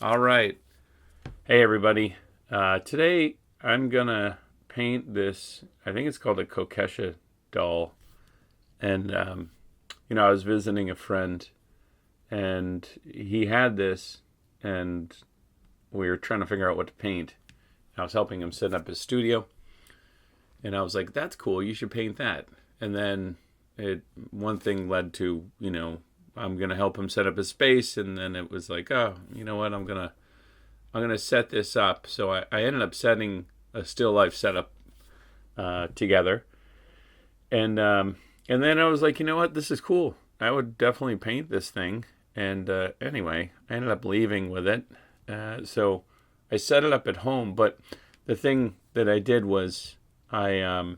All right. Hey, everybody. Today I'm going to paint this. I think it's called a Kokeshi doll. And, I was visiting a friend and he had this and we were trying to figure out what to paint. I was helping him set up his studio and I was like, that's cool. You should paint that. And then one thing led to, I'm going to help him set up his space. And then it was like, oh, you know what? I'm gonna set this up. So I ended up setting a still life setup together, and then I was like, you know what, this is cool. I would definitely paint this thing. And anyway, I ended up leaving with it. So I set it up at home. But the thing that I did was I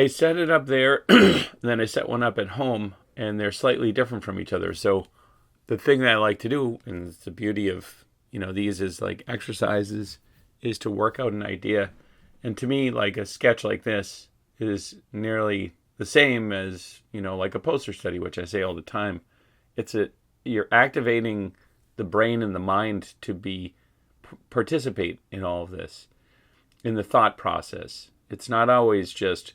set it up there, and then I set one up at home, and they're slightly different from each other. So the thing that I like to do, and it's the beauty of these is like exercises, is to work out an idea. And to me, like a sketch like this is nearly the same as like a poster study, which I say all the time. You're activating the brain and the mind to be participate in all of this, in the thought process. It's not always just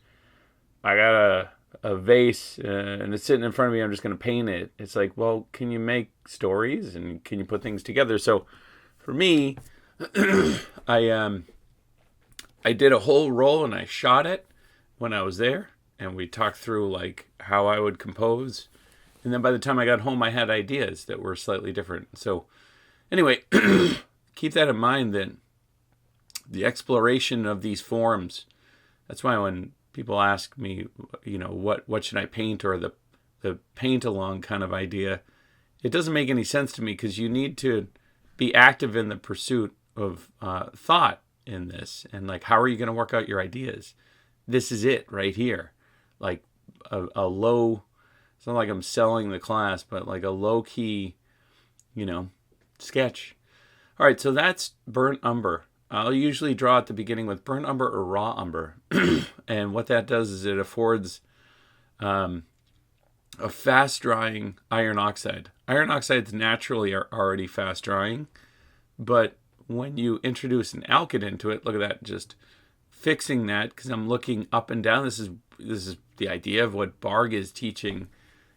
I got a vase and it's sitting in front of me. I'm just going to paint it. It's like, well, can you make stories and can you put things together? So for me, I did a whole roll and I shot it when I was there, and we talked through like how I would compose. And then by the time I got home, I had ideas that were slightly different. So anyway, keep that in mind, that the exploration of these forms. That's why when people ask me, what should I paint, or the paint along kind of idea, it doesn't make any sense to me, because you need to be active in the pursuit of thought in this. And like, how are you going to work out your ideas? This is it right here. Like a low, it's not like I'm selling the class, but like a low key, sketch. All right, so that's burnt umber. I'll usually draw at the beginning with burnt umber or raw umber. And what that does is it affords a fast drying iron oxide. Iron oxides naturally are already fast drying, but when you introduce an alkyd into it, look at that, just fixing that, because I'm looking up and down. This is the idea of what Barg is teaching,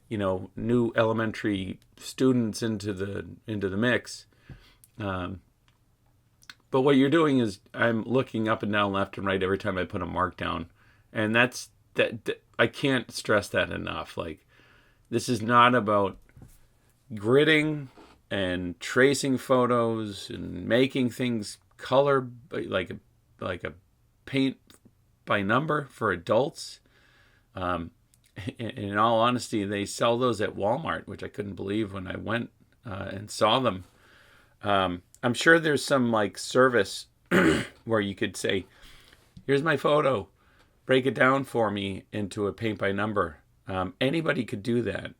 new elementary students into the mix. But what you're doing is I'm looking up and down, left and right every time I put a mark down. And that I can't stress that enough. Like, this is not about gridding and tracing photos and making things color like a paint by number for adults. In all honesty, they sell those at Walmart, which I couldn't believe when I went and saw them. I'm sure there's some like service where you could say, here's my photo, break it down for me into a paint by number. Anybody could do that,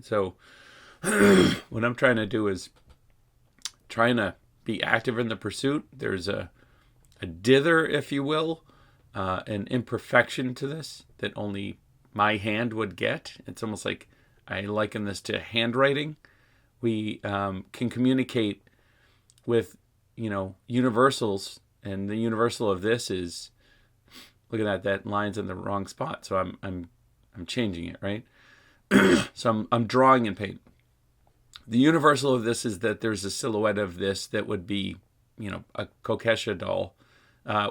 So what I'm trying to do is trying to be active in the pursuit. There's a dither, if you will, an imperfection to this that only my hand would get. It's almost like I liken this to handwriting. We can communicate with universals, and the universal of this is, look at that line's in the wrong spot, so I'm changing it, right? So I'm drawing in paint. The universal of this is that there's a silhouette of this that would be a Kokeshi doll,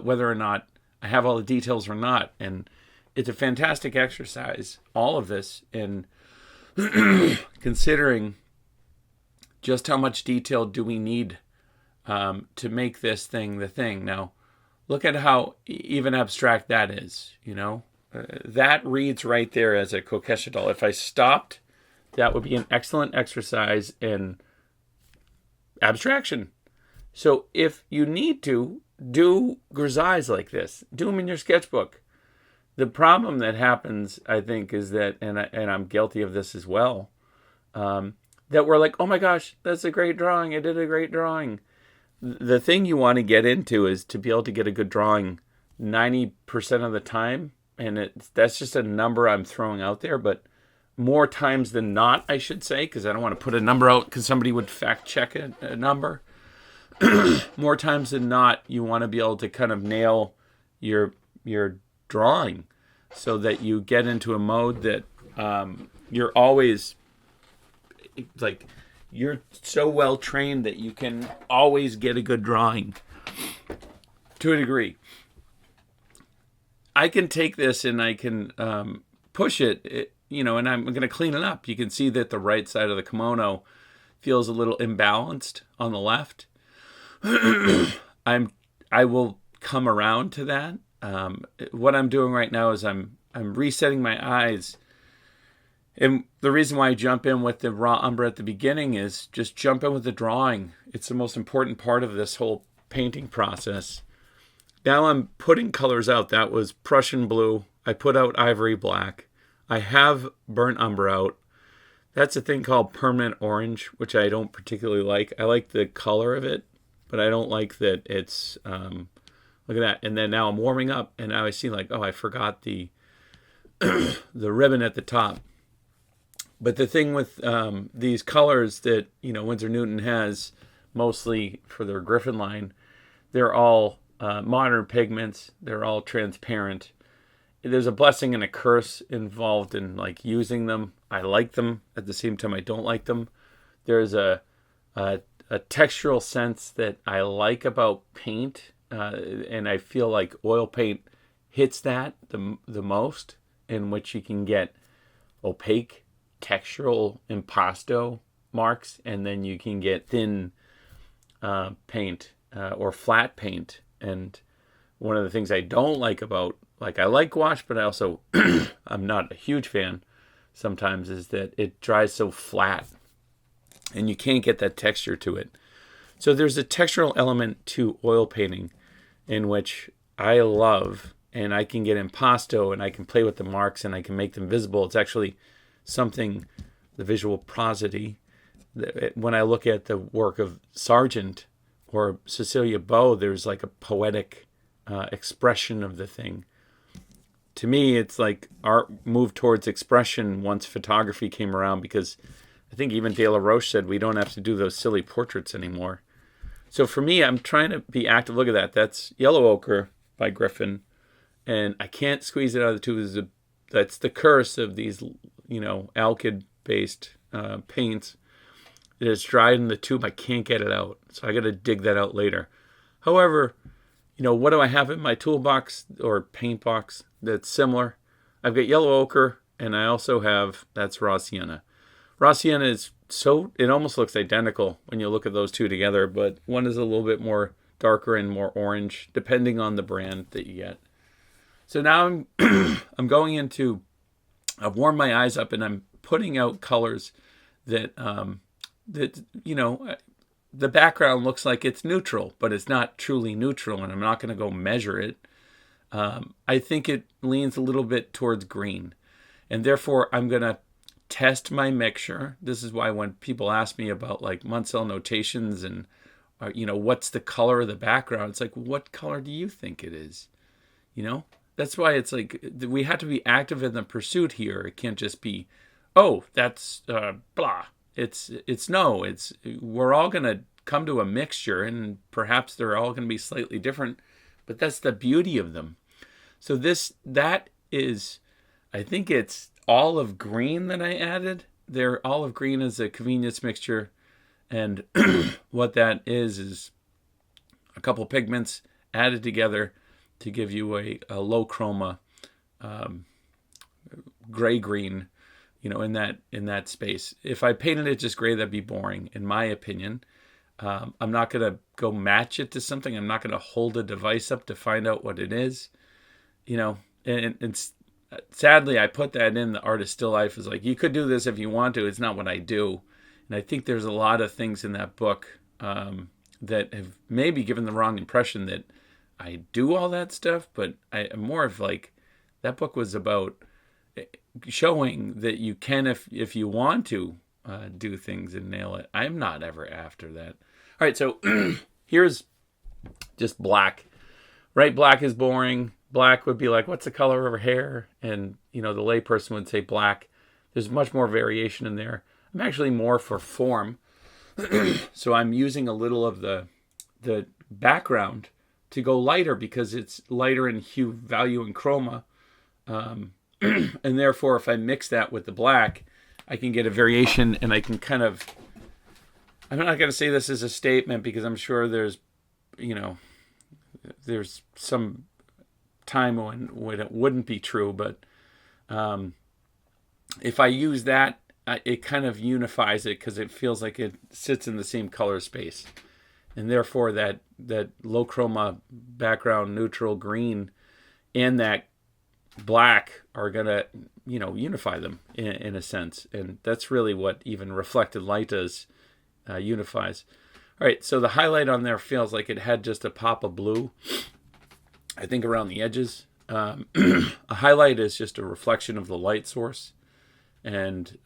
whether or not I have all the details or not. And it's a fantastic exercise, all of this, in considering just how much detail do we need to make this thing the thing. Now, look at how even abstract that is, that reads right there as a Kokeshi doll. If I stopped, that would be an excellent exercise in abstraction. So if you need to, do grisailles like this. Do them in your sketchbook. The problem that happens, I think, is that, and I'm guilty of this as well, that we're like, oh my gosh, that's a great drawing. I did a great drawing. The thing you want to get into is to be able to get a good drawing 90% of the time. And that's just a number I'm throwing out there. But more times than not, I should say, because I don't want to put a number out because somebody would fact check a number. More times than not, you want to be able to kind of nail your drawing so that you get into a mode that you're always like, you're so well trained that you can always get a good drawing to a degree. I can take this and I can push it, and I'm going to clean it up. You can see that the right side of the kimono feels a little imbalanced on the left. I will come around to that. What I'm doing right now is I'm resetting my eyes. And the reason why I jump in with the raw umber at the beginning is just jump in with the drawing. It's the most important part of this whole painting process. Now I'm putting colors out. That was Prussian blue. I put out ivory black. I have burnt umber out. That's a thing called permanent orange, which I don't particularly like. I like the color of it, but I don't like that it's, look at that. And then now I'm warming up, and now I see like, oh, I forgot the the ribbon at the top. But the thing with these colors that, Winsor Newton has, mostly for their Griffin line, they're all modern pigments. They're all transparent. There's a blessing and a curse involved in like using them. I like them. At the same time, I don't like them. There's a textural sense that I like about paint, and I feel like oil paint hits that the most, in which you can get opaque, textural impasto marks, and then you can get thin paint or flat paint. And one of the things I don't like about, like, I like gouache, but I also I'm not a huge fan sometimes, is that it dries so flat and you can't get that texture to it. So there's a textural element to oil painting in which I love, and I can get impasto and I can play with the marks and I can make them visible. It's actually something, the visual prosody, when I look at the work of Sargent or Cecilia Beau, there's like a poetic expression of the thing. To me, it's like art moved towards expression once photography came around, because I think even De La Roche said we don't have to do those silly portraits anymore. So for me, I'm trying to be active. Look at that. That's Yellow Ochre by Griffin. And I can't squeeze it out of the tube. That's the curse of these, alkyd-based paints. It is dried in the tube. I can't get it out. So I got to dig that out later. However, what do I have in my toolbox or paint box that's similar? I've got Yellow Ochre, and I also have, that's Raw Sienna. Raw Sienna is it almost looks identical when you look at those two together, but one is a little bit more darker and more orange, depending on the brand that you get. So now I'm going into, I've warmed my eyes up and I'm putting out colors that, the background looks like it's neutral, but it's not truly neutral, and I'm not going to go measure it. I think it leans a little bit towards green, and therefore I'm going to test my mixture. This is why when people ask me about like Munsell notations and, what's the color of the background, it's like, what color do you think it is? That's why it's like we have to be active in the pursuit here. It can't just be, oh, that's blah. We're all going to come to a mixture, and perhaps they're all going to be slightly different, but that's the beauty of them. So that is, I think it's olive green that I added. Their olive green is a convenience mixture, and what that is a couple pigments added together to give you a low chroma gray-green, in that space. If I painted it just gray, that'd be boring, in my opinion. I'm not going to go match it to something. I'm not going to hold a device up to find out what it is. And sadly, I put that in the Artist Still Life. Is like, you could do this if you want to. It's not what I do. And I think there's a lot of things in that book that have maybe given the wrong impression that I do all that stuff. But I'm more of like, that book was about showing that you can, if you want to, do things and nail it. I'm not ever after that. All right, so here's just black. Right, black is boring. Black would be like, what's the color of her hair? And, the layperson would say black. There's much more variation in there. I'm actually more for form. So I'm using a little of the background to go lighter because it's lighter in hue, value, and chroma. And therefore, if I mix that with the black, I can get a variation, and I can kind of, I'm not going to say this as a statement because I'm sure there's some time when it wouldn't be true, but if I use that, it kind of unifies it because it feels like it sits in the same color space. And therefore that low chroma background neutral green and that black are going to, unify them in a sense. And that's really what even reflected light does, unifies. All right, so the highlight on there feels like it had just a pop of blue, I think, around the edges. A highlight is just a reflection of the light source. And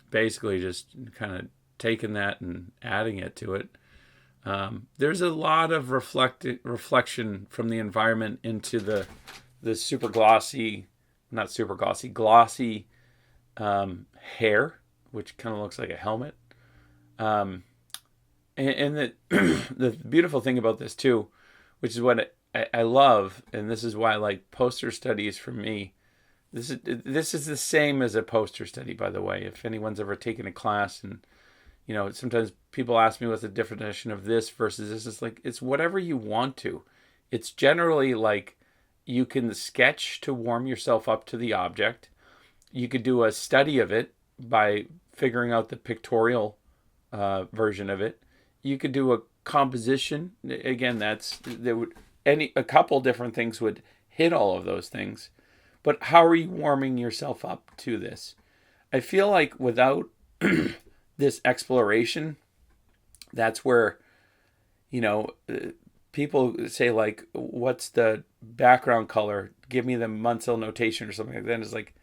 basically just kind of taking that and adding it to it. There's a lot of reflection from the environment into the glossy hair, which kind of looks like a helmet. And the beautiful thing about this too, which is what I love, and this is why I like poster studies for me. This is the same as a poster study, by the way. If anyone's ever taken a class, and sometimes people ask me what's the definition of this versus this. It's like it's whatever you want to. It's generally like you can sketch to warm yourself up to the object. You could do a study of it by figuring out the pictorial version of it. You could do a composition. Again, a couple different things would hit all of those things. But how are you warming yourself up to this? I feel like without this exploration, that's where, people say like, what's the background color? Give me the Munsell notation or something like that. And it's like,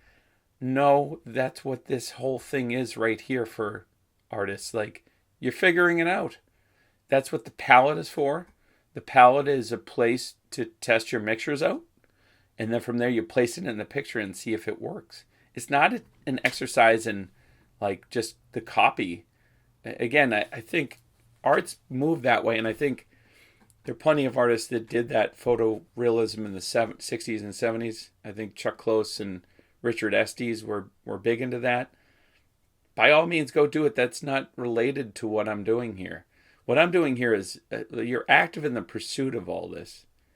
no, that's what this whole thing is right here for artists. Like, you're figuring it out. That's what the palette is for. The palette is a place to test your mixtures out. And then from there, you place it in the picture and see if it works. It's not an exercise in like just the copy. Again, I think arts move that way. And I think there are plenty of artists that did that photorealism in the 60s and 70s. I think Chuck Close and Richard Estes were big into that. By all means, go do it. That's not related to what I'm doing here. What I'm doing here is you're active in the pursuit of all this.